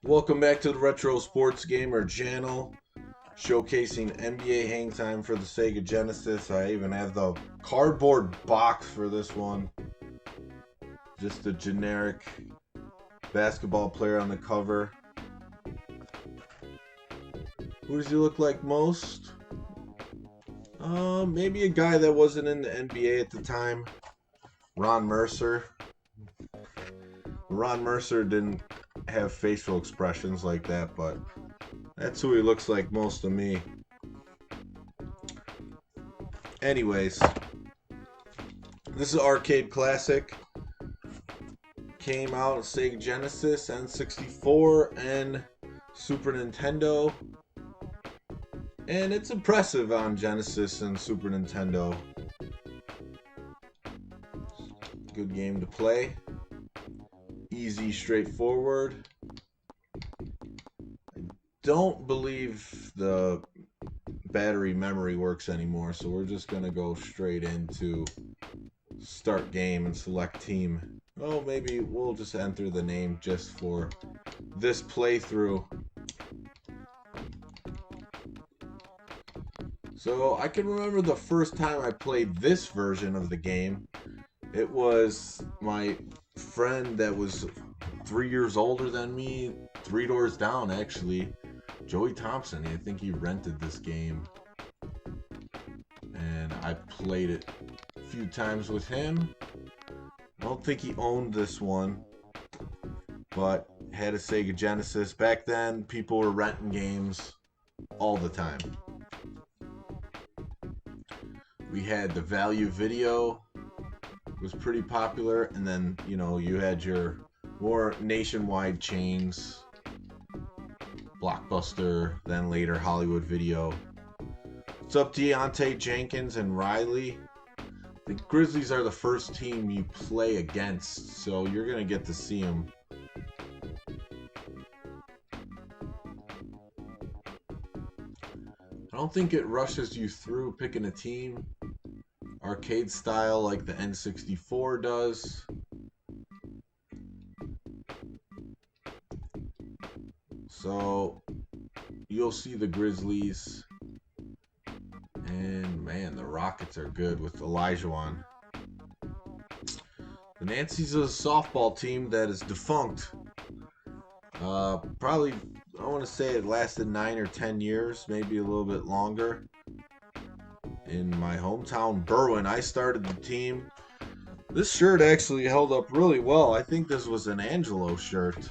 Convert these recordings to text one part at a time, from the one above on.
Welcome back to the Retro Sports Gamer channel, showcasing NBA Hangtime for the Sega Genesis. I even have the cardboard box for this one. Just a generic basketball player on the cover. Who does he look like most? Maybe a guy that wasn't in the NBA at the time. Ron Mercer. Ron Mercer didn't have facial expressions like that, but that's who he looks like most to me. Anyways, this is an arcade classic. Came out on Sega Genesis, N64, and Super Nintendo. And it's impressive on Genesis and Super Nintendo. Good game to play. Easy, straightforward. I don't believe the battery memory works anymore, so we're just going to go straight into start game and select team. Oh, maybe we'll just enter the name just for this playthrough. So I can remember the first time I played this version of the game. It was my friend that was 3 years older than me, 3 doors down actually, Joey Thompson. I think he rented this game, and I played it a few times with him. I don't think he owned this one, but had a Sega Genesis. Back then, people were renting games all the time. We had the Value Video, was pretty popular, and then you had your more nationwide chains, Blockbuster, then later Hollywood Video. It's up to Deontay Jenkins and Riley. The Grizzlies are the first team you play against, so you're gonna get to see them. I don't think it rushes you through picking a team arcade style like the N64 does. So you'll see the Grizzlies, and man, the Rockets are good with Elijah. The Nancy's a softball team that is defunct. Probably, I want to say it lasted 9 or 10 years, maybe a little bit longer. In my hometown, Berwyn, I started the team. This shirt actually held up really well. I think this was an Angelo shirt.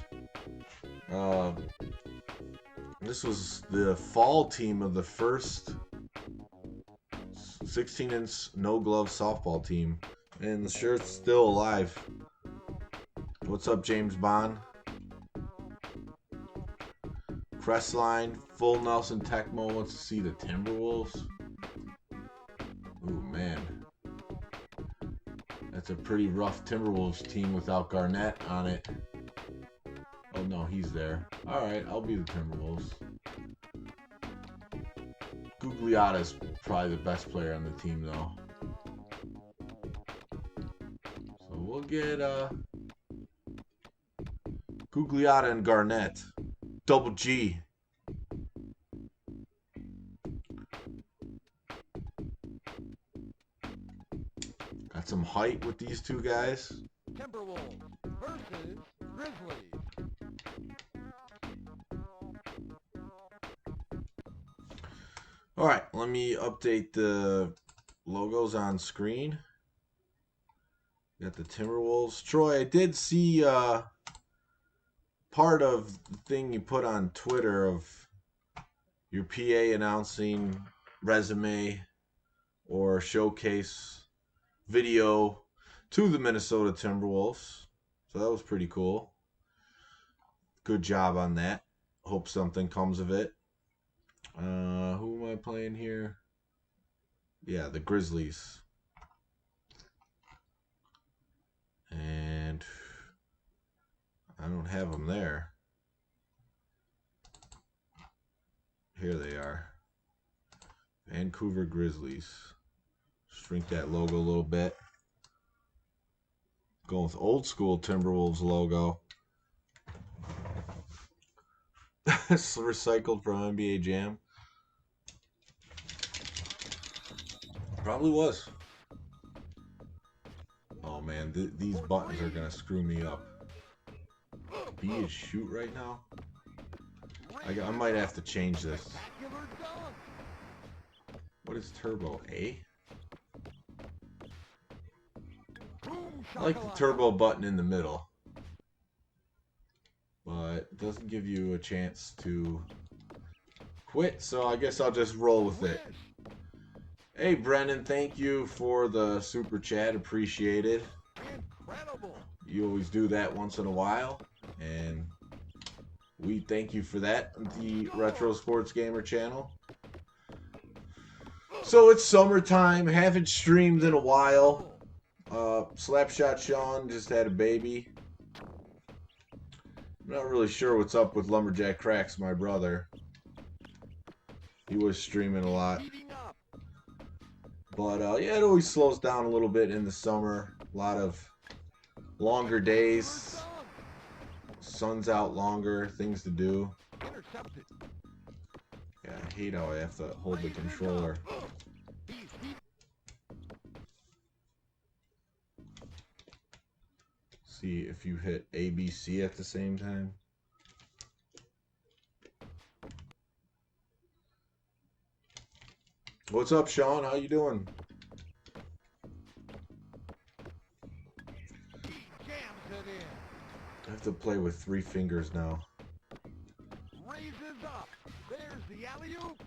This was the fall team of the first 16-inch no-glove softball team. And the shirt's still alive. What's up, James Bond? Crestline, full Nelson Tecmo wants to see the Timberwolves. Ooh, man. That's a pretty rough Timberwolves team without Garnett on it. Oh, no, he's there. Alright, I'll be the Timberwolves. Gugliotta's probably the best player on the team, though. So we'll get Gugliotta and Garnett. Double G. Got some height with these two guys. Timberwolves versus Grizzlies. Alright, let me update the logos on screen. Got the Timberwolves. Troy, I did see part of the thing you put on Twitter of your PA announcing resume or showcase video to the Minnesota Timberwolves. So that was pretty cool. Good job on that. Hope something comes of it. Who am I playing here? Yeah, the Grizzlies. And I don't have them there. Here they are. Vancouver Grizzlies. Shrink that logo a little bit. Going with old school Timberwolves logo. It's recycled from NBA Jam. Probably was. Oh man, these buttons are gonna screw me up. B is shoot right now. I might have to change this. What is turbo? A? I like the turbo button in the middle, but it doesn't give you a chance to quit, so I guess I'll just roll with it. Hey Brennan, thank you for the super chat, appreciate it. You always do that once in a while, and we thank you for that, the Retro Sports Gamer channel. So it's summertime, haven't streamed in a while. Slapshot Sean just had a baby. I'm not really sure what's up with Lumberjack Cracks, my brother. He was streaming a lot. But yeah, it always slows down a little bit in the summer. A lot of longer days. Sun's out longer, things to do. Yeah, I hate how I have to hold the controller. See if you hit ABC at the same time. What's up, Sean? How you doing? I have to play with 3 fingers now. Raises up. There's the alley-oop.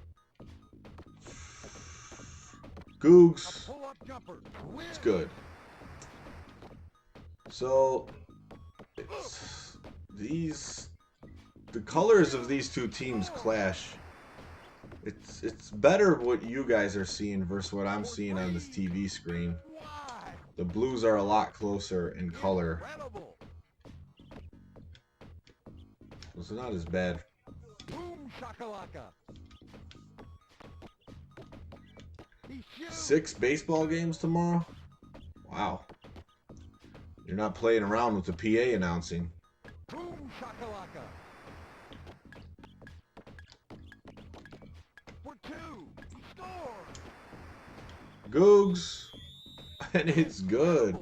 Googs. Pull-up jumper. It's good. So the colors of these two teams clash. It's better what you guys are seeing versus what I'm seeing on this TV screen. The blues are a lot closer in color. It's not as bad. Boom shakalaka. 6 baseball games tomorrow? Wow. You're not playing around with the PA announcing. Boom shakalaka. For 2. He scores. Googs. And it's good.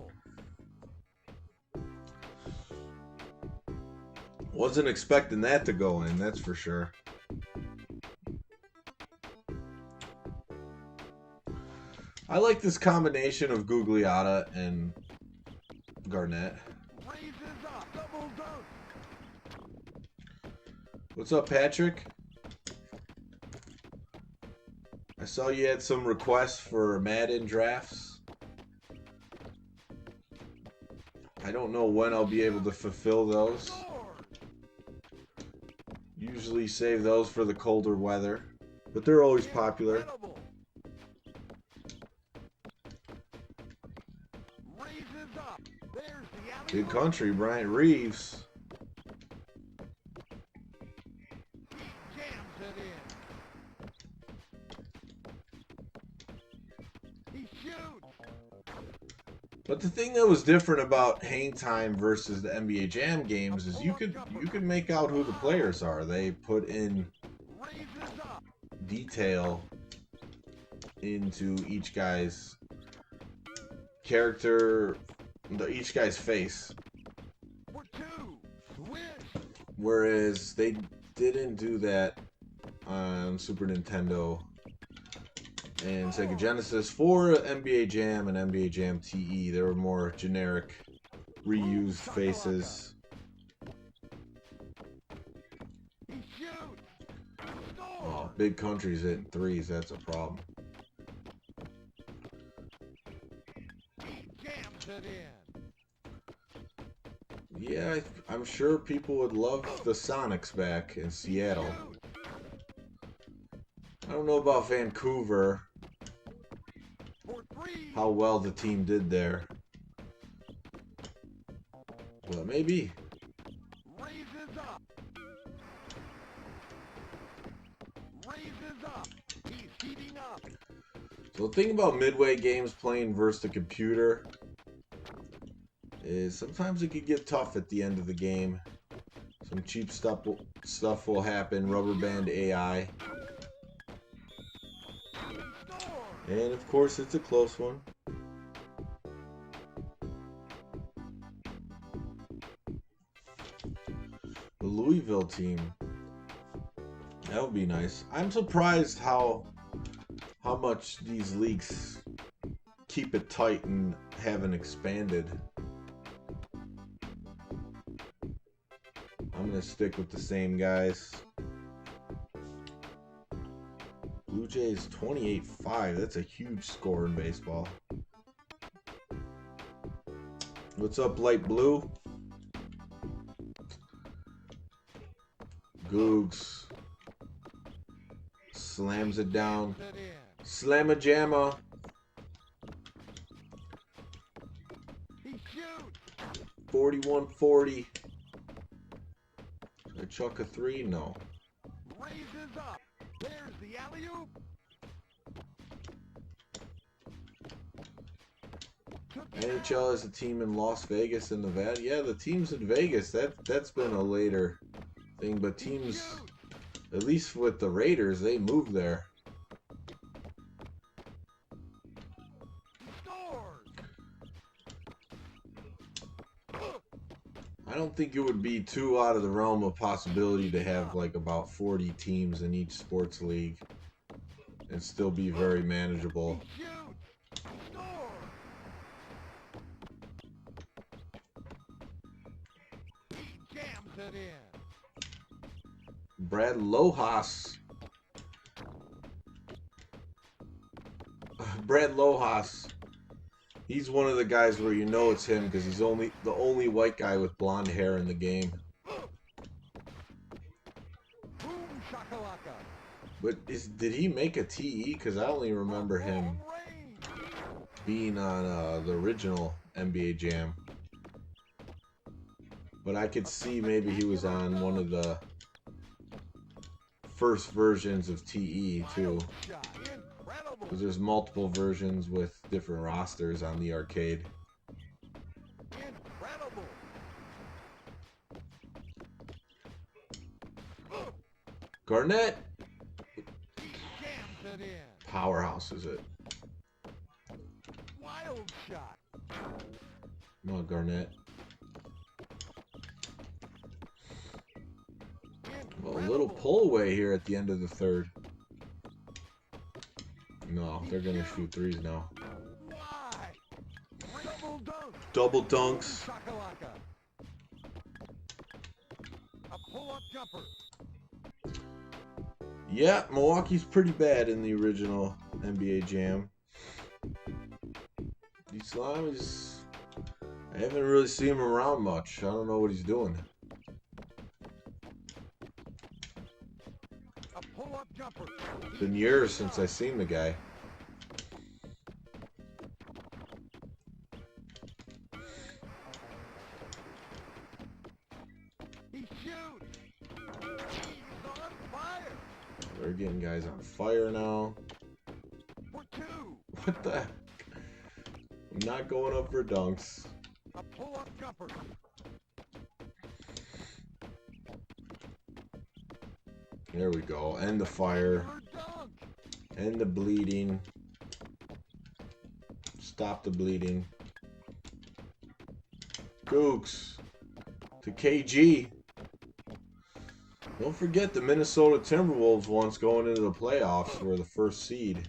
Wasn't expecting that to go in, that's for sure. I like this combination of Gugliotta and Garnett. What's up, Patrick? I saw you had some requests for Madden drafts. I don't know when I'll be able to fulfill those. Usually save those for the colder weather, but they're always popular. Big country, Bryant Reeves. But the thing that was different about Hangtime versus the NBA Jam games is you could make out who the players are. They put in detail into each guy's character, each guy's face. Whereas they didn't do that on Super Nintendo and Sega Genesis for NBA Jam and NBA Jam TE. There were more generic, reused faces. Oh, big countries hitting threes, that's a problem. Yeah, I'm sure people would love the Sonics back in Seattle. I don't know about Vancouver, how well the team did there, but maybe. So the thing about midway games playing versus the computer is sometimes it could get tough at the end of the game. Some cheap stuff will happen. Rubber band AI. And of course it's a close one. The Louisville team. That would be nice. I'm surprised how much these leagues keep it tight and haven't expanded. I'm going to stick with the same guys. Blue Jays 28-5. That's a huge score in baseball. What's up, Light Blue? Googs slams it down. Slamma-jamma. 41-40. Should I chuck a 3? No. Raises up. There's the alley-oop. NHL is a team in Las Vegas and Nevada. Yeah, the teams in Vegas, that's been a later thing, but teams, at least with the Raiders, they moved there. I don't think it would be too out of the realm of possibility to have like about 40 teams in each sports league and still be very manageable. Brad Lojas. Brad Lojas. He's one of the guys where you know it's him because he's the only white guy with blonde hair in the game. But did he make a TE? Because I only remember him being on the original NBA Jam. But I could see maybe he was on one of the first versions of TE too. Because there's multiple versions with different rosters on the arcade. Garnett! Powerhouse is it? Wild shot. Come on, Garnett. Well, a little pull away here at the end of the third. No, they're going to shoot threes now. Double dunks. Yeah, Milwaukee's pretty bad in the original NBA Jam. Islam is... I haven't really seen him around much. I don't know what he's doing. Been years since I've seen the guy. They're getting guys on fire now. What the heck? I'm not going up for dunks. There we go. End the fire. End the bleeding. Stop the bleeding. Gooks to KG. Don't forget the Minnesota Timberwolves once going into the playoffs were the first seed.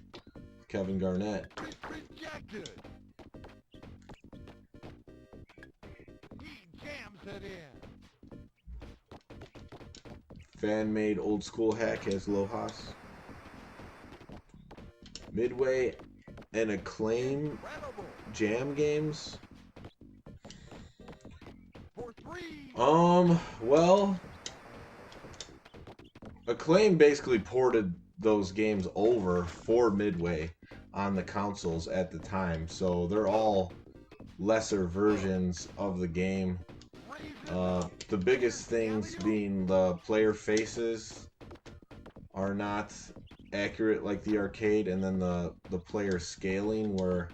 Kevin Garnett. Fan-made old school hack as Lojas. Midway and Acclaim Jam games. Well, Acclaim basically ported those games over for Midway on the consoles at the time, so they're all lesser versions of the game. The biggest things being the player faces are not accurate like the arcade, and then the player scaling where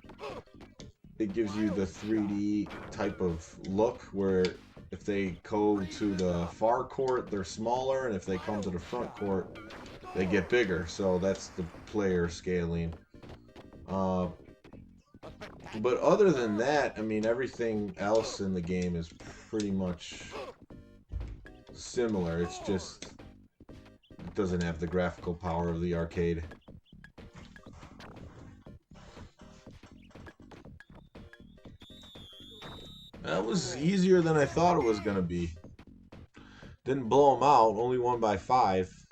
it gives you the 3D type of look where if they go to the far court, they're smaller, and if they come to the front court, they get bigger. So that's the player scaling. But other than that, I mean, everything else in the game is pretty much similar. It's just it doesn't have the graphical power of the arcade. That was easier than I thought it was going to be. Didn't blow them out, only won by 5.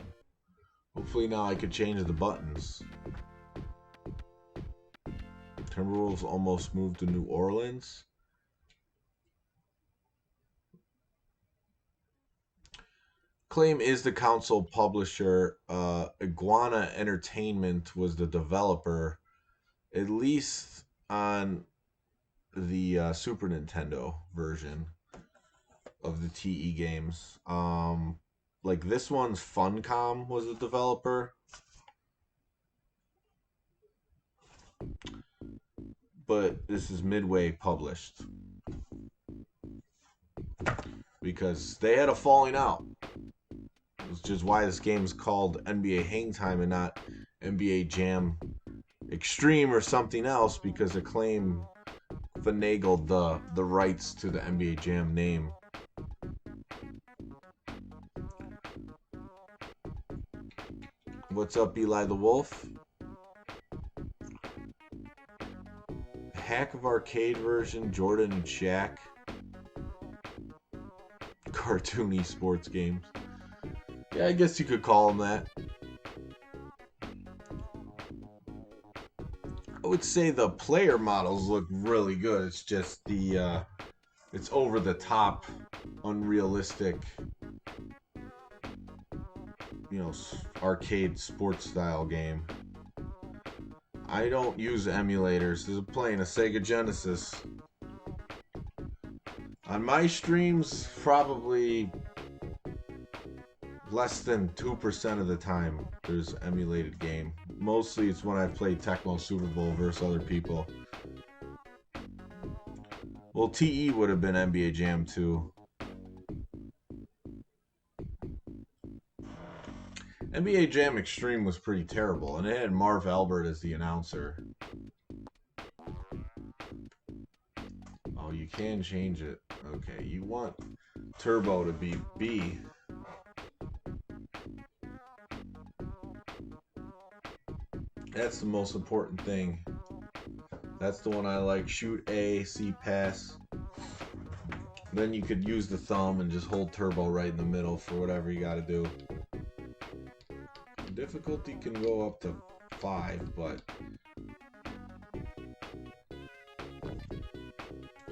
Hopefully now I could change the buttons. Timberwolves almost moved to New Orleans. Claim is the console publisher. Iguana Entertainment was the developer, at least on the Super Nintendo version of the TE games. Like this one's Funcom was the developer. But this is Midway published. Because they had a falling out. Which is why this game is called NBA Hangtime and not NBA Jam Extreme or something else, because Acclaim finagled the rights to the NBA Jam name. What's up, Eli the Wolf? Hack of Arcade version, Jordan and Shaq. Cartoony sports games. Yeah, I guess you could call them that. I would say the player models look really good. It's just the it's over the top, unrealistic, you know, arcade sports style game. I don't use emulators. This is playing a Sega Genesis. On my streams, probably less than 2% of the time there's emulated game. Mostly it's when I play Tecmo Super Bowl versus other people. Well, TE would have been NBA Jam too. NBA Jam Extreme was pretty terrible, and it had Marv Albert as the announcer. Oh, you can change it. Okay, you want Turbo to be B. That's the most important thing. That's the one I like. Shoot A, C pass. Then you could use the thumb and just hold Turbo right in the middle for whatever you got to do. Difficulty can go up to 5, but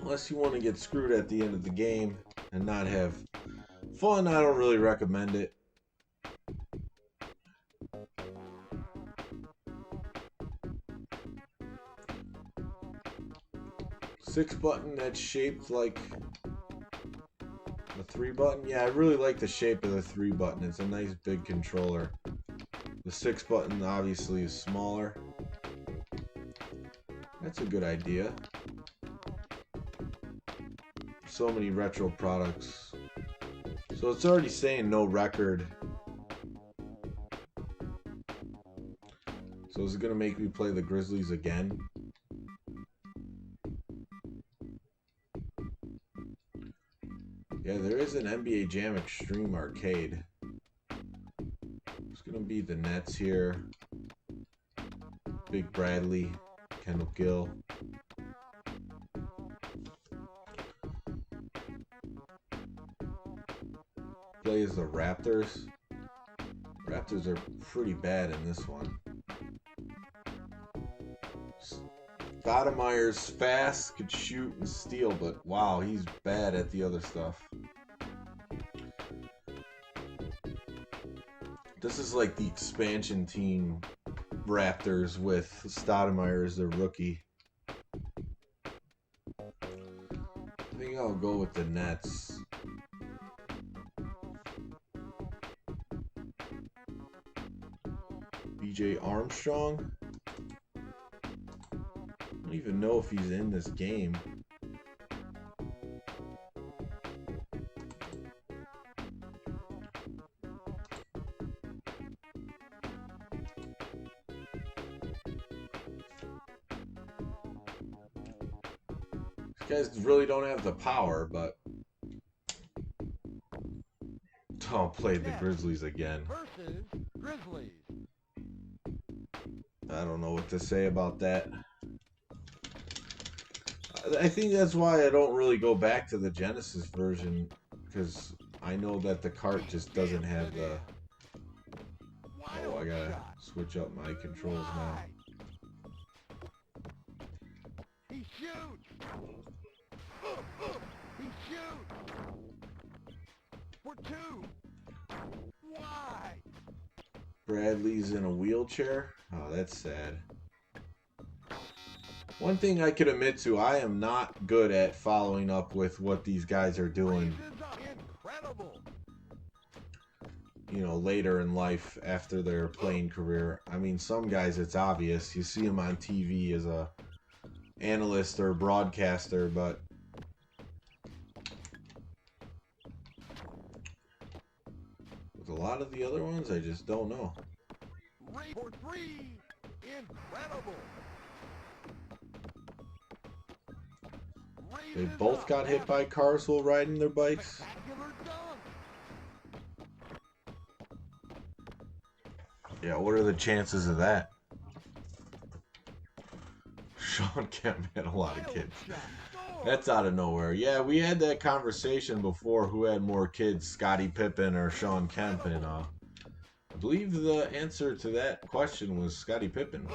unless you want to get screwed at the end of the game and not have fun, I don't really recommend it. Six button that's shaped like a 3 button. Yeah, I really like the shape of the 3 button. It's a nice big controller. The 6 button obviously is smaller. That's a good idea. So many retro products. So it's already saying no record. So is it going to make me play the Grizzlies again? Yeah, there is an NBA Jam Extreme arcade. It's going to be the Nets here. Big Bradley, Kendall Gill. Play as the Raptors. Raptors are pretty bad in this one. Stoudemire's fast, could shoot and steal, but wow, he's bad at the other stuff. This is like the expansion team Raptors with Stoudemire as their rookie. I think I'll go with the Nets. BJ Armstrong? I don't even know if he's in this game. Guys really don't have the power, but don't play the Grizzlies again. Versus Grizzlies. I don't know what to say about that. I think that's why I don't really go back to the Genesis version, because I know that the cart just doesn't have the... Oh, I gotta switch up my controls now. He shoots. He shoots. For two. Why? Bradley's in a wheelchair. Oh, that's sad. One thing I could admit to, I am not good at following up with what these guys are doing, Incredible. you know, later in life after their playing career. I mean, some guys, it's obvious. You see them on TV as a analyst or broadcaster, but with a lot of the other ones, I just don't know. For three. Incredible. They both got hit by cars while riding their bikes. Spectacular dunk. Yeah, what are the chances of that? Sean Kemp had a lot of kids. That's out of nowhere. Yeah, we had that conversation before. Who had more kids, Scottie Pippen or Sean Kemp? And I believe the answer to that question was Scottie Pippen.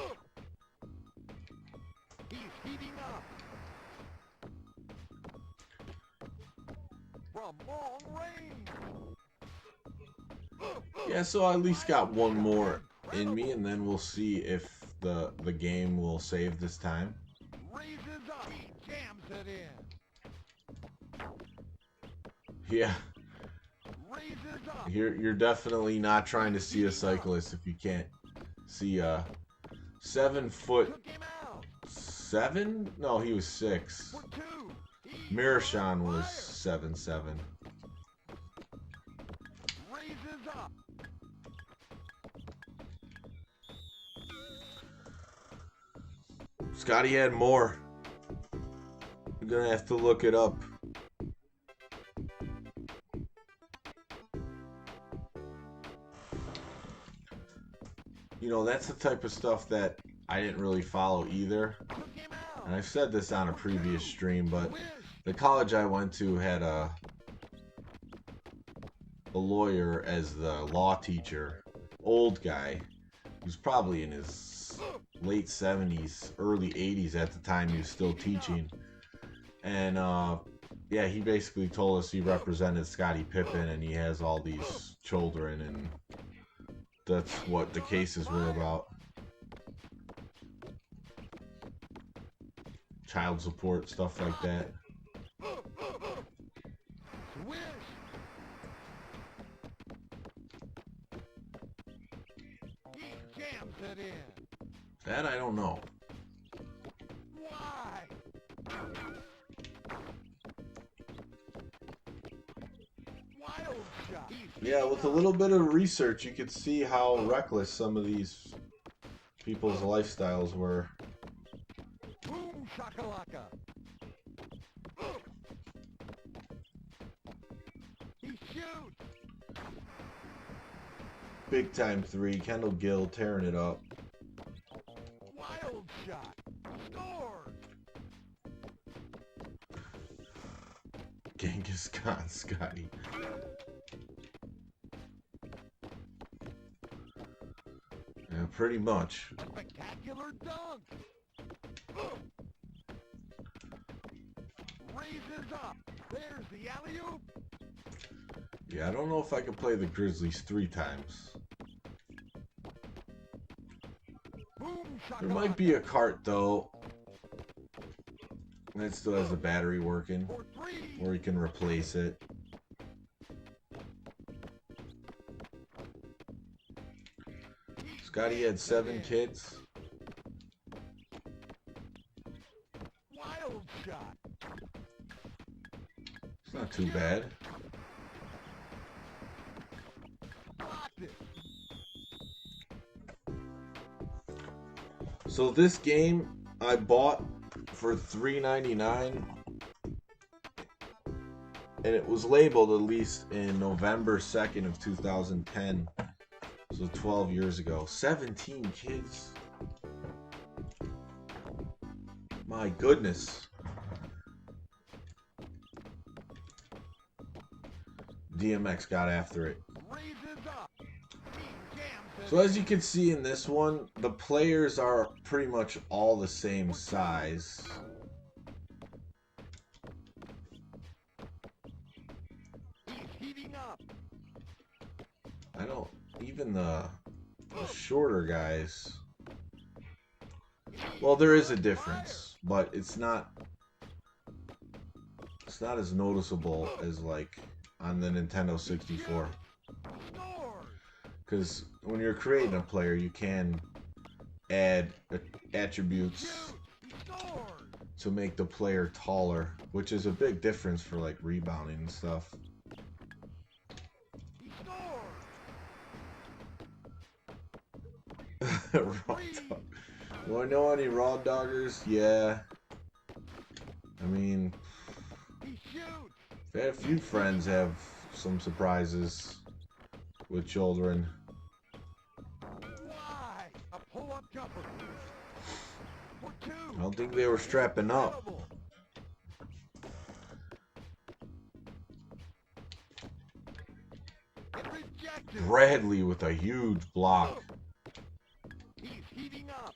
He's heating up. From long range. Yeah, so I at least got one more in me, and then we'll see if the game will save this time. Raises up. He jams it in. Yeah, Raises up. you're definitely not trying to see a cyclist if you can't see a 7 foot Took him out. 7? No, he was 6. For two. He's Mirashon on was fire. 7'7". Raises up. Scotty had more. I'm gonna have to look it up. You know, that's the type of stuff that I didn't really follow either. Took him out. And I've said this on a previous stream, but Wish. the college I went to had a lawyer as the law teacher. Old guy. He was probably in his late 70s, early 80s at the time he was still teaching. And yeah, he basically told us he represented Scottie Pippen and he has all these children, and that's what the cases were about. Child support, stuff like that. Wish. He jams it in. That I don't know. Why? Wild shot. He's Yeah, with a little bit of research, you could see how reckless some of these people's lifestyles were. boom shakalaka. He shoots. Big time 3, Kendall Gill tearing it up. Wild shot. Scores. Genghis Khan, Scotty. Yeah, pretty much. A spectacular dunk. Raises up. There's the alley-oop. Yeah, I don't know if I could play the Grizzlies 3 times. Boom shakalaka. There might be a cart, though. That still has the battery working, For three. or you can replace it. Scotty had 7 kids. Wild shot. It's not too bad. Blocked it. So this game I bought for $3.99 And it was labeled at least in November 2nd of 2010. So 12 years ago. 17 kids. My goodness. DMX got after it. So as you can see in this one, the players are pretty much all the same size. I don't, even the shorter guys, well, there is a difference, but it's not as noticeable as like on the Nintendo 64. Because when you're creating a player, you can add attributes to make the player taller, which is a big difference for like rebounding and stuff. Raw dog. Do I know any raw doggers? Yeah. I mean, I've had a few friends have some surprises with children. I don't think they were strapping up. Bradley with a huge block. He's heating up.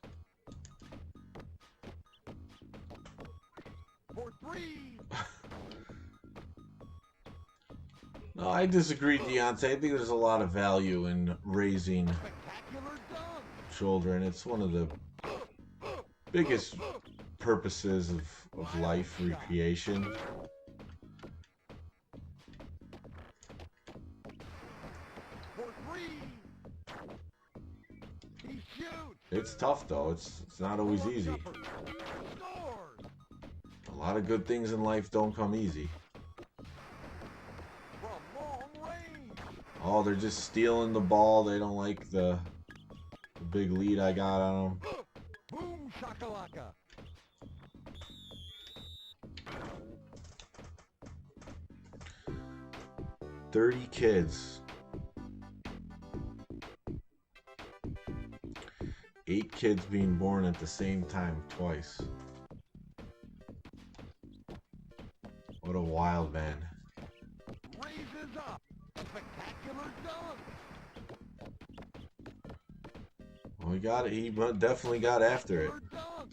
For three. No, I disagree, Deontay. I think there's a lot of value in raising children. It's one of the biggest purposes of life, recreation. It's tough though. It's not always easy. A lot of good things in life don't come easy. Oh, they're just stealing the ball. They don't like the big lead I got on them. Boom shakalaka. 30 kids. 8 kids being born at the same time twice. What a wild man. Raises up. Spectacular dunk. Well, he got it. He definitely got after it. Dunk.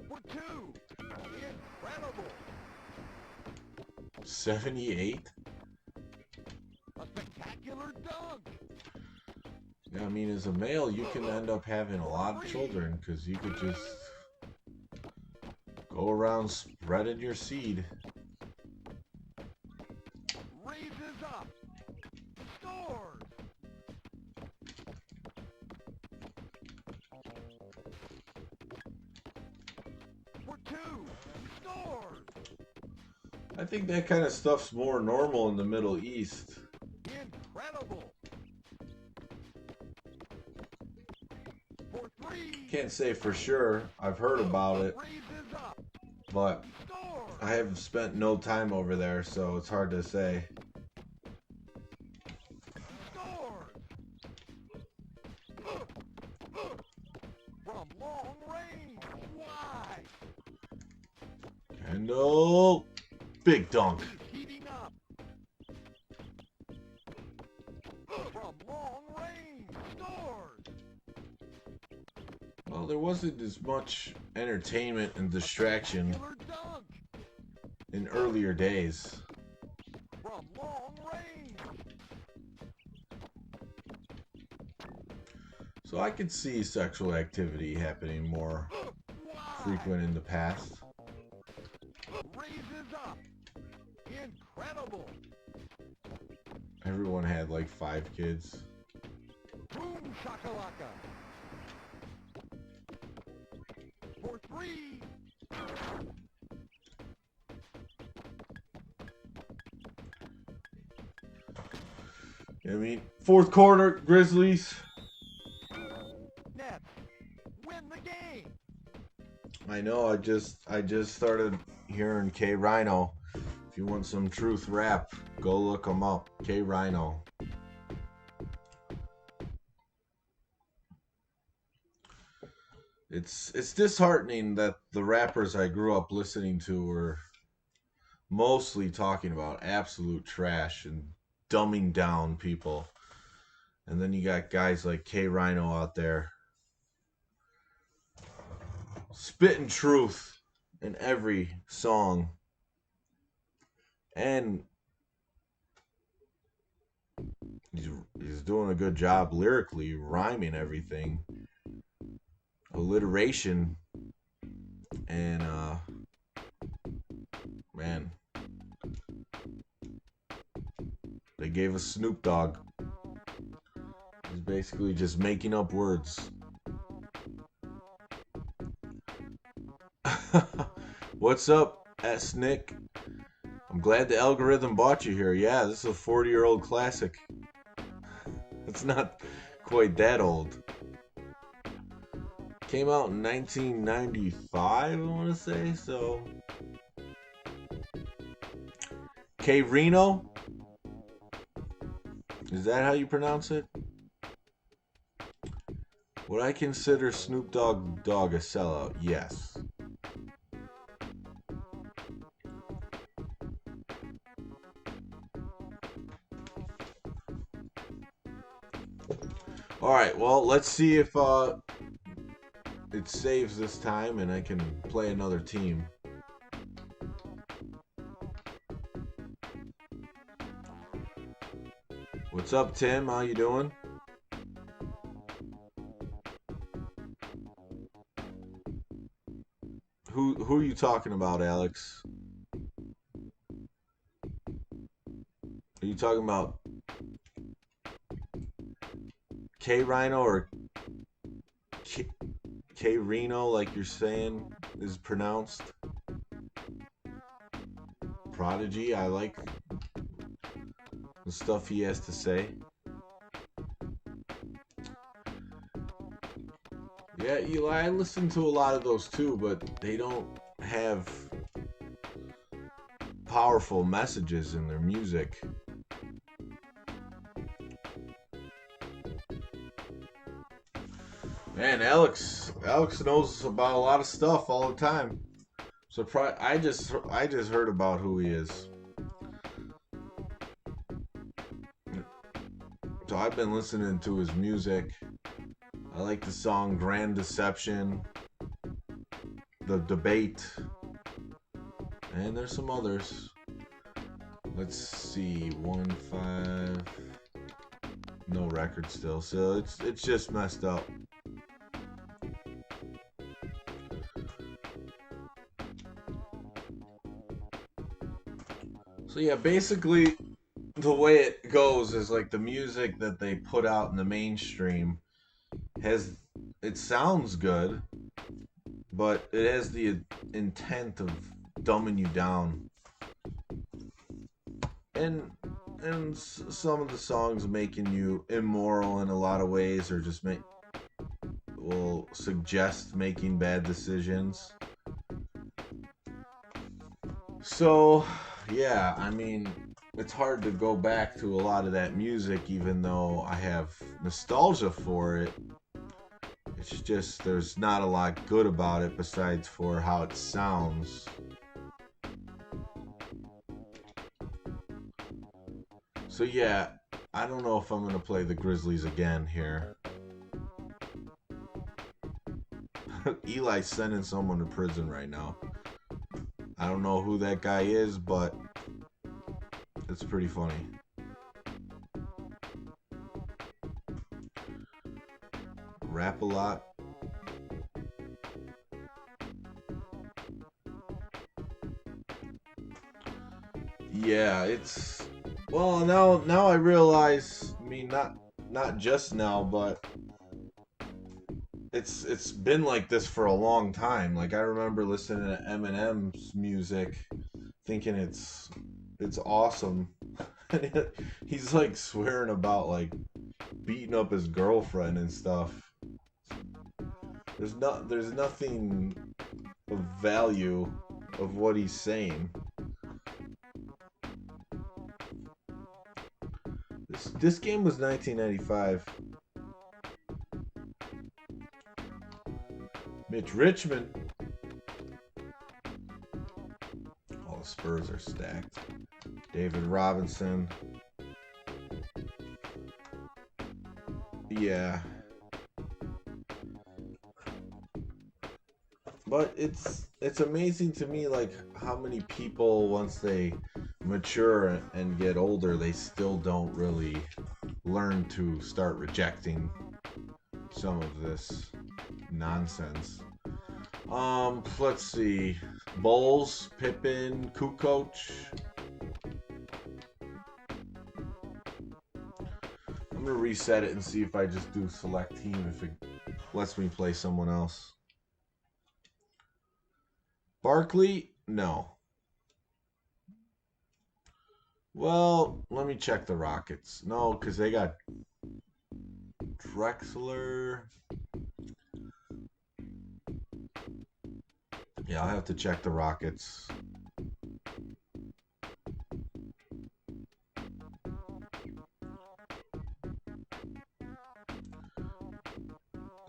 For two. Incredible. 78? A spectacular dunk. Yeah, I mean, as a male, you can end up having a lot of children because you could just go around spreading your seed. Raises up. Scores. For two. Scores. I think that kind of stuff's more normal in the Middle East. Incredible. For three. Can't say for sure. I've heard about it, Raises up. but Scores. I have spent no time over there, so it's hard to say. Scores. From long range. Wide. Kendall, big dunk. He's heating up. From long range. Scores. Well, there wasn't as much entertainment and distraction Killer dunk. in earlier days. From long range. So I could see sexual activity happening more frequent in the past. Raises up. Incredible. Everyone had like 5 kids. Boom shakalaka. For three. I mean, fourth quarter, Grizzlies. Nets. Win the game. I know. I just started hearing K Rhino. If you want some truth rap, go look him up. K Rhino. It's disheartening that the rappers I grew up listening to were mostly talking about absolute trash and dumbing down people. And then you got guys like K Rhino out there spitting truth in every song. And he's doing a good job lyrically, rhyming everything. Alliteration. And, man, they gave us Snoop Dogg. He's basically just making up words. What's up, S. Nick? I'm glad the algorithm bought you here. Yeah, this is a 40-year-old classic. It's not quite that old. Came out in 1995, I want to say, so... K Reno? Is that how you pronounce it? Would I consider Snoop Dogg a sellout? Yes. Alright, well, let's see if it saves this time and I can play another team. What's up, Tim? How you doing? Who are you talking about, Alex? Are you talking about K Rhino or K Reno, like you're saying is pronounced? Prodigy, I like the stuff he has to say. Yeah, Eli, I listen to a lot of those too, but they don't have powerful messages in their music. Man, Alex knows about a lot of stuff all the time. Surprise! I just heard about who he is. So I've been listening to his music. I like the song Grand Deception, The Debate, and there's some others. Let's see, 1-5, no record still, so it's just messed up. So yeah, basically the way it goes is like the music that they put out in the mainstream it sounds good, but it has the intent of dumbing you down. And some of the songs making you immoral in a lot of ways, or just will suggest making bad decisions. So, yeah, I mean, it's hard to go back to a lot of that music, even though I have nostalgia for it. It's just there's not a lot good about it besides for how it sounds. So yeah, I don't know if I'm gonna play the Grizzlies again here. Eli's sending someone to prison right now. I don't know who that guy is, but it's pretty funny. Rap a lot. Yeah, it's well now I realize, I mean not just now, but it's been like this for a long time. Like I remember listening to Eminem's music thinking it's awesome. He's like swearing about like beating up his girlfriend and stuff. There's nothing of value of what he's saying. This game was 1995. Mitch Richmond. All the Spurs are stacked. David Robinson. Yeah. But it's amazing to me, like, how many people, once they mature and get older, they still don't really learn to start rejecting some of this nonsense. Let's see. Bulls, Pippen, Kukoc. I'm gonna reset it and see if I just do select team, if it lets me play someone else. Barkley? No. Well, let me check the Rockets. No, because they got Drexler. Yeah, I'll have to check the Rockets.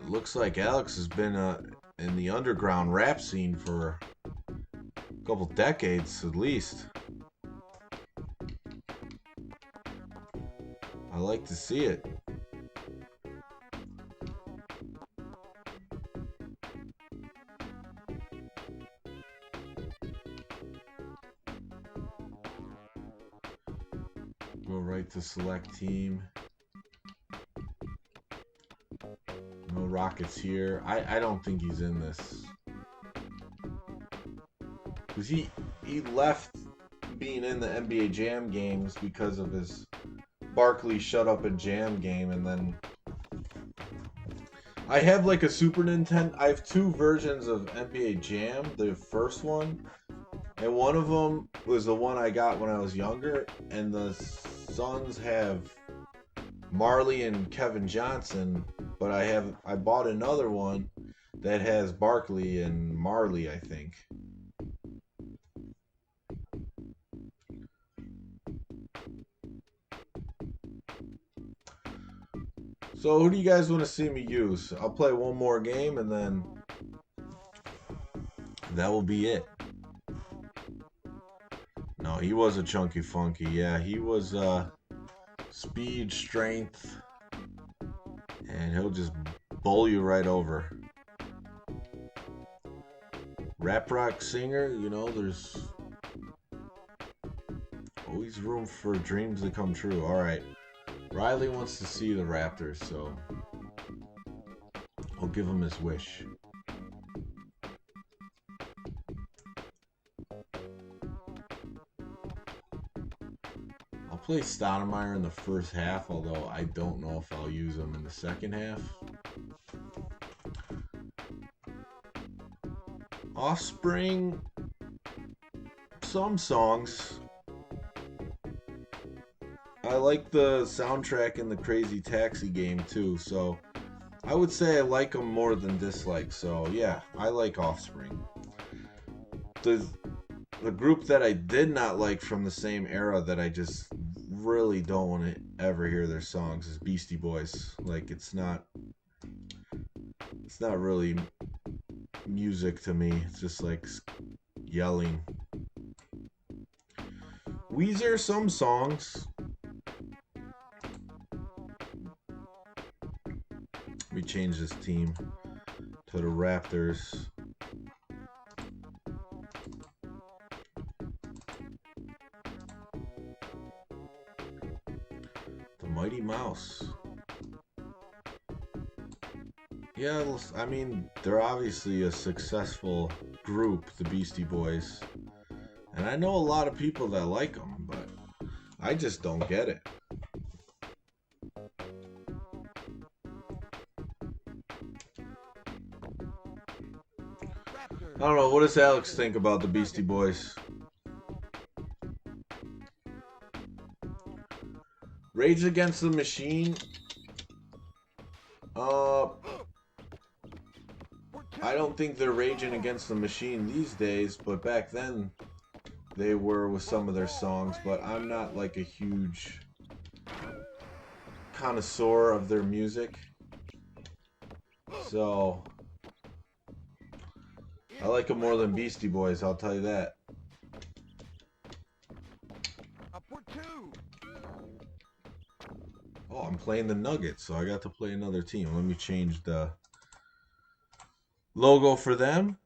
It looks like Alex has been in the underground rap scene for a couple decades at least. I like to see it. Go right to select team. No Rockets here. I don't think he's in this. Because he left being in the NBA Jam games because of his Barkley Shut Up and Jam game, and then I have like a Super Nintendo. I have two versions of NBA Jam. The first one, and one of them was the one I got when I was younger, and the Suns have Marley and Kevin Johnson, but I bought another one that has Barkley and Marley, I think. So who do you guys want to see me use? I'll play one more game and then that will be it. No, he was a chunky funky. Yeah, he was speed, strength, and he'll just bowl you right over. Rap rock singer, you know, there's always room for dreams to come true. All right. Riley wants to see the Raptors, so I'll give him his wish. I'll play Stoudemire in the first half, although I don't know if I'll use him in the second half. Offspring, some songs. I like the soundtrack in the Crazy Taxi game too, so I would say I like them more than dislike. So yeah, I like Offspring. The group that I did not like from the same era that I just really don't want to ever hear their songs is Beastie Boys. Like it's not really music to me. It's just like yelling. Weezer, some songs. We change this team to the Raptors. The Mighty Mouse. Yeah, I mean, they're obviously a successful group, the Beastie Boys. And I know a lot of people that like them, but I just don't get it. I don't know. What does Alex think about the Beastie Boys? Rage Against the Machine. I don't think they're raging against the machine these days, but back then they were with some of their songs. But I'm not like a huge connoisseur of their music, so I like them more than Beastie Boys, I'll tell you that. Oh, I'm playing the Nuggets, so I got to play another team. Let me change the logo for them.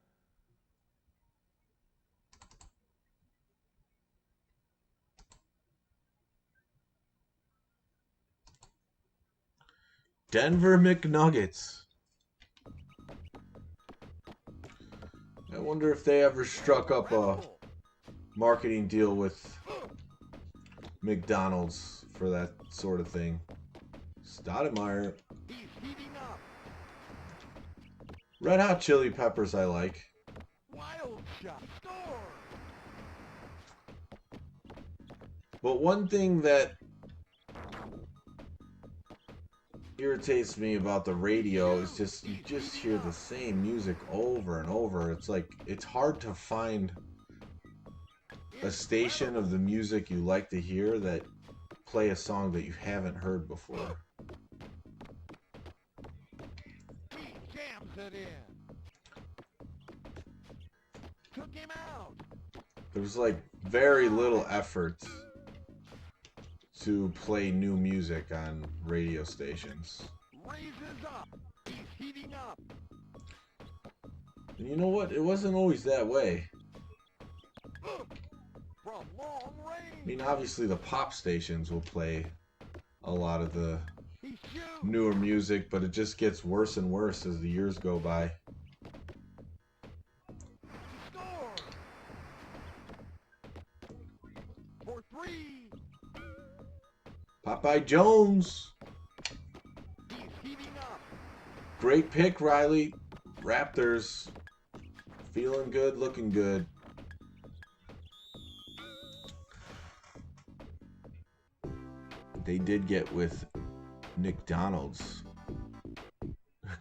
Denver McNuggets. I wonder if they ever struck up a marketing deal with McDonald's for that sort of thing. Stoudemire. Red Hot Chili Peppers I like. Wild shot. Score. But one thing that irritates me about the radio is just you just hear the same music over and over. It's like it's hard to find a station of the music you like to hear that play a song that you haven't heard before. He jams it in. Took him out. There's like very little effort to play new music on radio stations. Raises up. He's heating up. And you know what? It wasn't always that way. From long range. I mean, obviously the pop stations will play a lot of the He shoots. newer music, but it just gets worse and worse as the years go by. Score. For three. Popeye Jones. He's heating up. Great pick, Riley. Raptors. Feeling good, looking good. They did get with Nick Donald's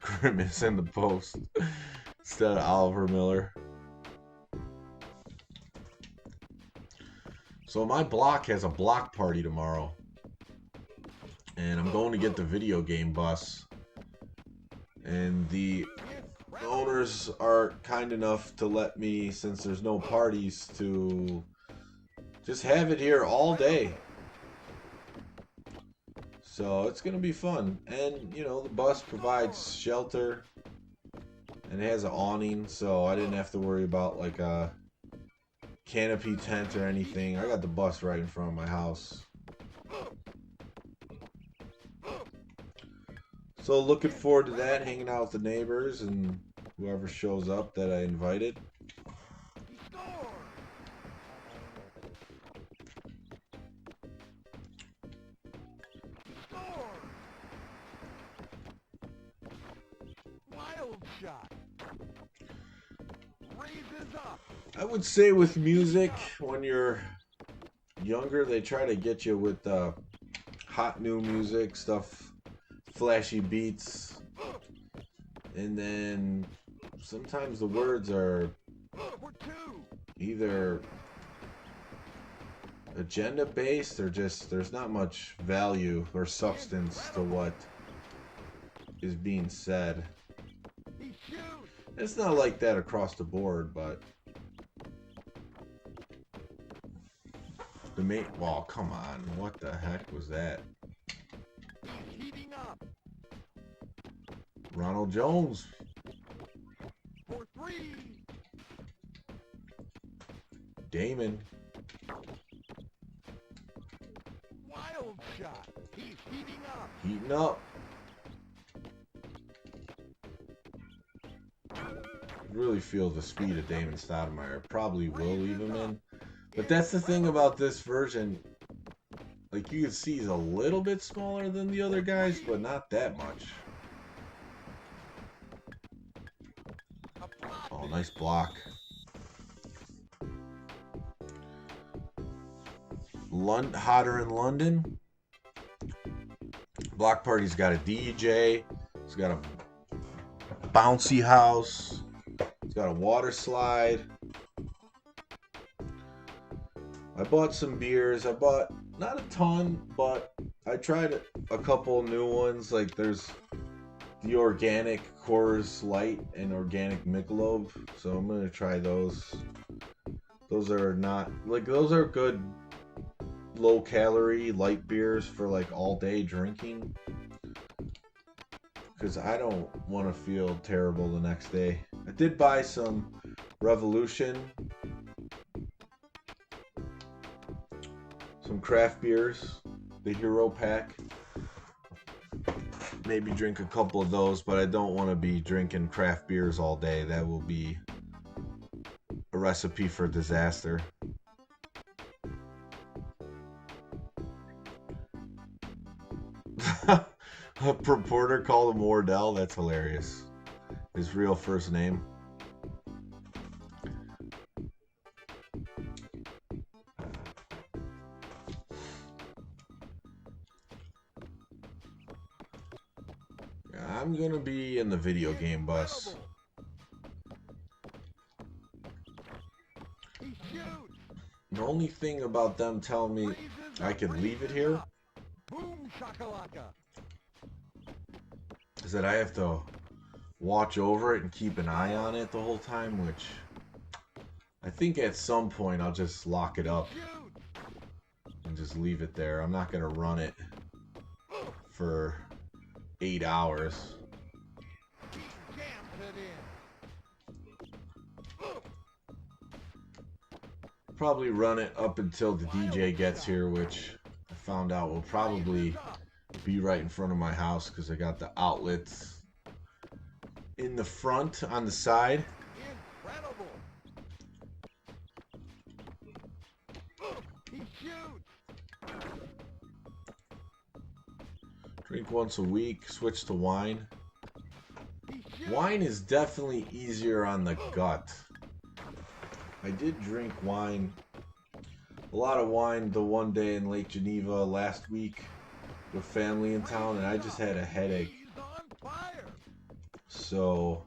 grimace in the post instead of Oliver Miller. So my block has a block party tomorrow. And I'm going to get the video game bus. And the owners are kind enough to let me, since there's no parties, to just have it here all day. So it's going to be fun. And, you know, the bus provides shelter and it has an awning, so I didn't have to worry about like a canopy tent or anything. I got the bus right in front of my house. So looking forward to that, hanging out with the neighbors and whoever shows up that I invited. Wild shot. Raises up. I would say with music, when you're younger, they try to get you with hot new music, stuff, flashy beats, and then sometimes the words are either agenda based or just there's not much value or substance to what is being said. It's not like that across the board, but the main. Well, come on, what the heck was that? Heating up. Ronald Jones. For three. Damon. Wild shot. He's heating up. Heating up. Really feel the speed of Damon Stoudemire. Probably will leave him in. But that's the thing about this version. Like, you can see he's a little bit smaller than the other guys, but not that much. Oh, nice block. Hotter in London. Block Party's got a DJ. It's got a bouncy house. got a water slide. I bought some beers. I bought not a ton, but I tried a couple new ones. Like there's the organic Coors Light and organic Michelob. So I'm gonna try those. Those are not like those are good low calorie light beers for like all day drinking. Because I don't want to feel terrible the next day. I did buy some Revolution. Some craft beers, the Hero Pack. Maybe drink a couple of those, but I don't want to be drinking craft beers all day. That will be a recipe for disaster. A purporter called him Wardell. That's hilarious. His real first name. I'm gonna be in the video game bus. The only thing about them telling me I could leave it here is that I have to watch over it and keep an eye on it the whole time, which I think at some point I'll just lock it up and just leave it there. I'm not gonna run it for 8 hours. Probably run it up until the DJ gets here, which I found out will probably be right in front of my house because I got the outlets in the front on the side. Drink once a week, switch to wine. Wine is definitely easier on the gut. I did drink wine, a lot of wine, the one day in Lake Geneva last week with family in town, and I just had a headache. So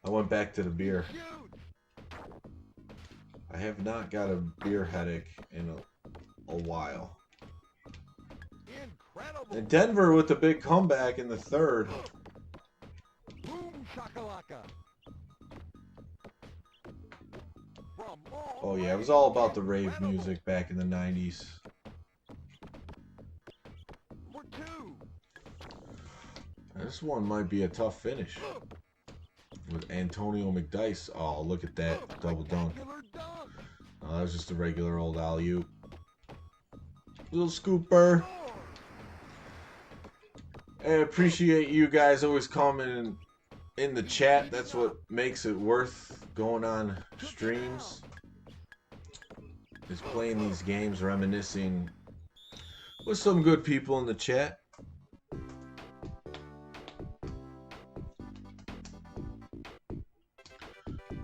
I went back to the beer. I have not got a beer headache in a while. And Denver with the big comeback in the third. Oh yeah, it was all about the rave music back in the 90s. This one might be a tough finish. With Antonio McDice. Oh, look at that double dunk. Oh, that was just a regular old alley-oop. Little scooper. I appreciate you guys always commenting in the chat. That's what makes it worth going on streams. Is playing these games, reminiscing with some good people in the chat.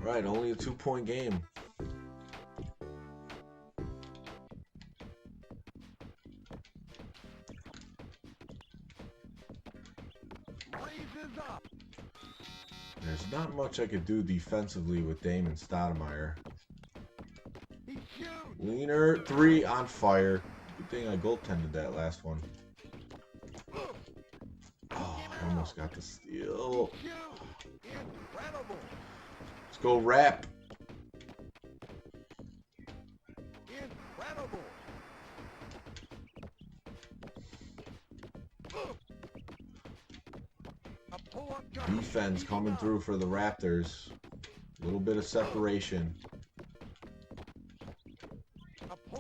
Right, only a 2-point game. There's not much I could do defensively with Damon Stoudemire. Leaner, 3 on fire. Good thing I goaltended that last one. Oh, I almost got the steal. Let's go, Rap. Defense coming through for the Raptors. A little bit of separation.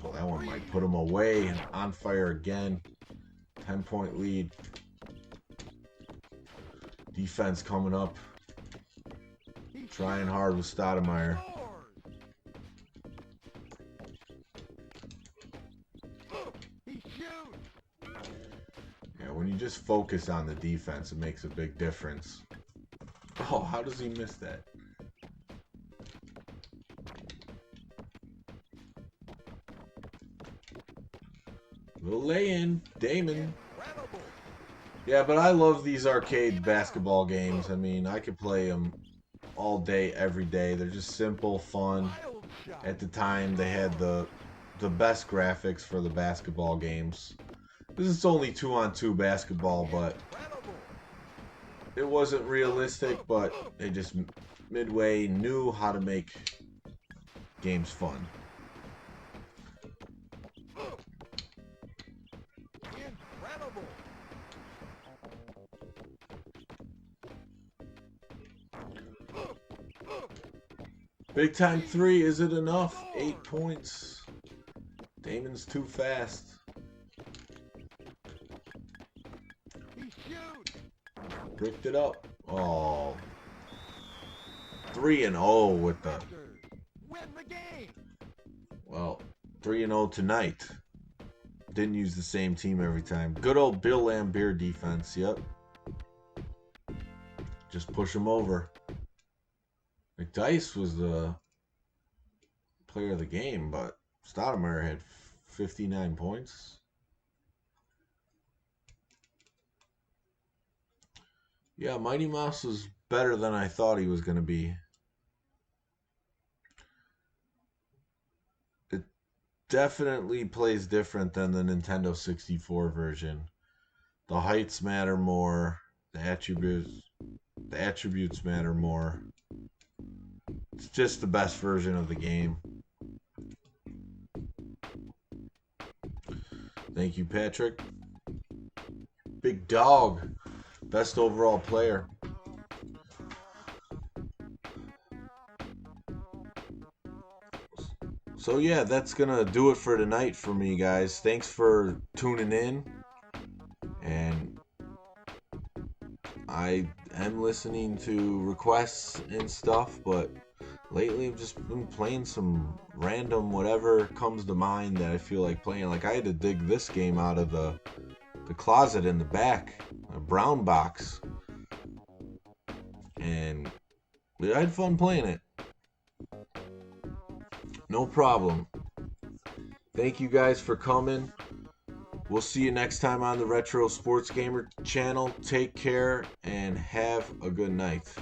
Oh, that one might put them away and on fire again. 10-point lead. Defense coming up. Trying hard with Stoudemire. Yeah, when you just focus on the defense, it makes a big difference. Oh, how does he miss that? Little lay-in, Damon. Yeah, but I love these arcade basketball games. I mean, I could play them all day, every day. They're just simple, fun. Wild shot. At the time, they had the best graphics for the basketball games. This is only 2-on-2 basketball, but Incredible. it wasn't realistic. But they just Midway knew how to make games fun. Incredible. Big Time 3, is it enough? 8 points. Damon's too fast. He shoots. Bricked it up. Oh. 3-0 with the... Raptors win the game. Well, 3-0 tonight. Didn't use the same team every time. Good old Bill Laimbeer defense, yep. Just push him over. McDyess was the player of the game, but Stoudemire had 59 points. Yeah, Mighty Mouse was better than I thought he was going to be. It definitely plays different than the Nintendo 64 version. The heights matter more. The attributes matter more. It's just the best version of the game. Thank you, Patrick. Big Dog. Best overall player. So yeah, that's gonna do it for tonight for me, guys. Thanks for tuning in. And I am listening to requests and stuff, but lately I've just been playing some random whatever comes to mind that I feel like playing. Like I had to dig this game out of the closet in the back, a brown box, and I had fun playing it. No problem. Thank you guys for coming. We'll see you next time on the Retro Sports Gamer channel. Take care and have a good night.